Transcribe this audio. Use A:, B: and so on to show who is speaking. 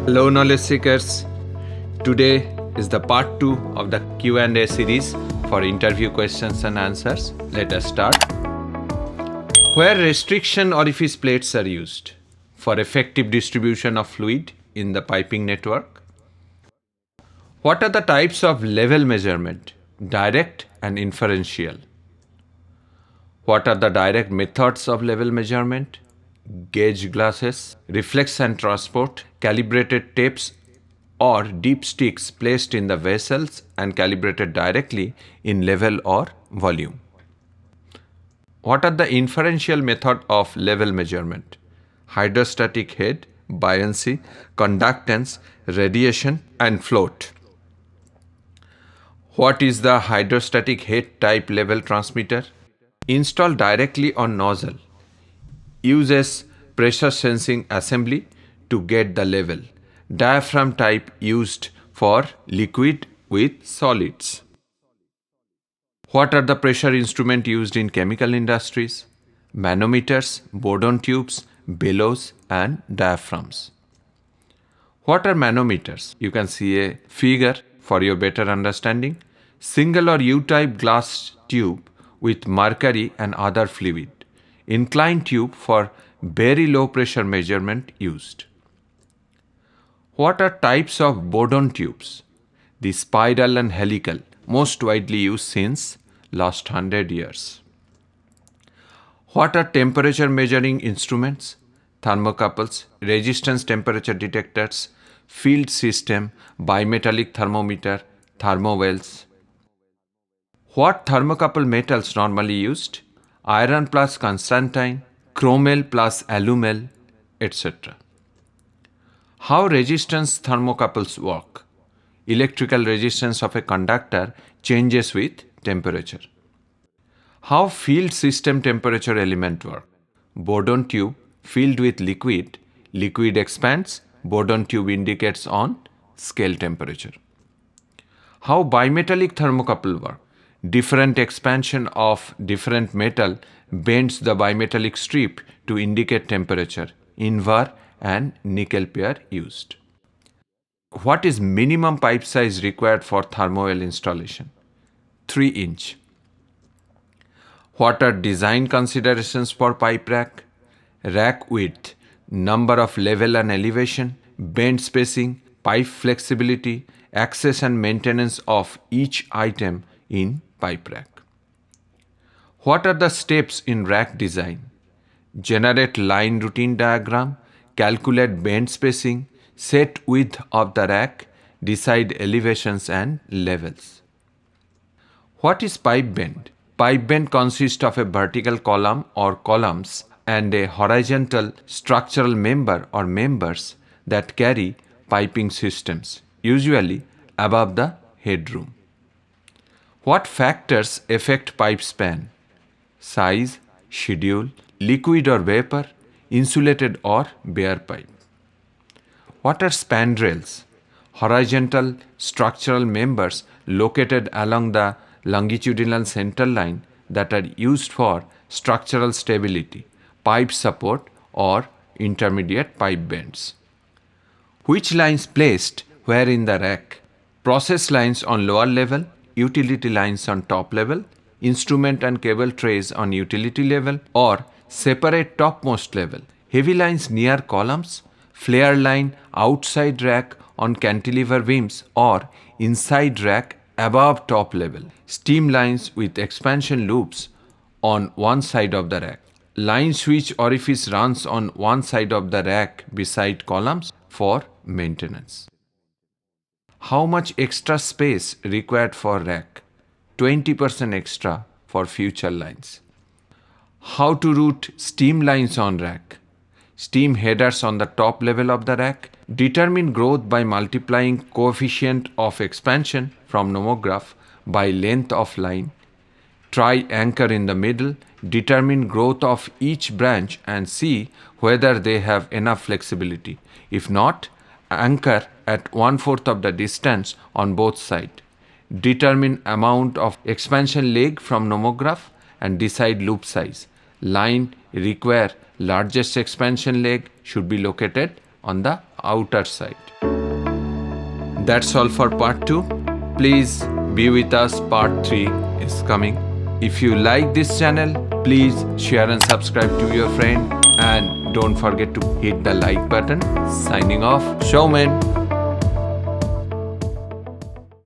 A: Hello knowledge seekers. Today is the part 2 of the Q&A series for interview questions and answers. Let us start. Where restriction orifice plates are used for effective distribution of fluid in the piping network. What are the types of level measurement, direct and inferential? What are the direct methods of level measurement? Gauge glasses, reflex and transport, calibrated tapes or deep sticks placed in the vessels and calibrated directly in level or volume. What are the inferential method of level measurement? Hydrostatic head, buoyancy, conductance, radiation and float. What is the hydrostatic head type level transmitter? Installed directly on nozzle. Uses pressure sensing assembly to get the level. Diaphragm type used for liquid with solids. What are the pressure instruments used in chemical industries? Manometers, bourdon tubes, bellows and diaphragms. What are manometers? You can see a figure for your better understanding. Single or U-type glass tube with mercury and other fluid. Inclined tube for very low pressure measurement used. What are types of bourdon tubes? The spiral and helical, most widely used since last 100 years. What are temperature measuring instruments? Thermocouples, resistance temperature detectors, field system, bimetallic thermometer, thermowells. What thermocouple metals normally used? Iron plus constantine, chromel plus alumel, etc. How resistance thermocouples work? Electrical resistance of a conductor changes with temperature. How field system temperature element work? Bourdon tube filled with liquid, liquid expands, bourdon tube indicates on scale temperature. How bimetallic thermocouple work? Different expansion of different metal bends the bimetallic strip to indicate temperature. Invar and nickel pair used. What is minimum pipe size required for thermowell installation? 3 inch. What are design considerations for pipe rack? Rack width, number of level and elevation, bend spacing, pipe flexibility, access and maintenance of each item in pipe rack. What are the steps in rack design? Generate line routine diagram, calculate bend spacing, set width of the rack, decide elevations and levels. What is pipe bend? Pipe bend consists of a vertical column or columns and a horizontal structural member or members that carry piping systems, usually above the headroom. What factors affect pipe span? Size, schedule, liquid or vapor, insulated or bare pipe. What are spandrels? Horizontal structural members located along the longitudinal center line that are used for structural stability, pipe support or intermediate pipe bends. Which lines placed where in the rack? Process lines on lower level, utility lines on top level, instrument and cable trays on utility level or separate topmost level. Heavy lines near columns, flare line outside rack on cantilever beams or inside rack above top level. Steam lines with expansion loops on one side of the rack. Line switch orifice runs on one side of the rack beside columns for maintenance. How much extra space required for rack? 20% extra for future lines. How to route steam lines on rack? Steam headers on the top level of the rack. Determine growth by multiplying coefficient of expansion from nomograph by length of line. Try anchor in the middle. Determine growth of each branch and see whether they have enough flexibility. If not, anchor at 1/4 of the distance on both sides. Determine amount of expansion leg from nomograph and decide loop size. Line require largest expansion leg should be located on the outer side. That's all for part 2. Please be with us, part 3 is coming. If you like this channel, please share and subscribe to your friend, and don't forget to hit the like button. Signing off, Showman.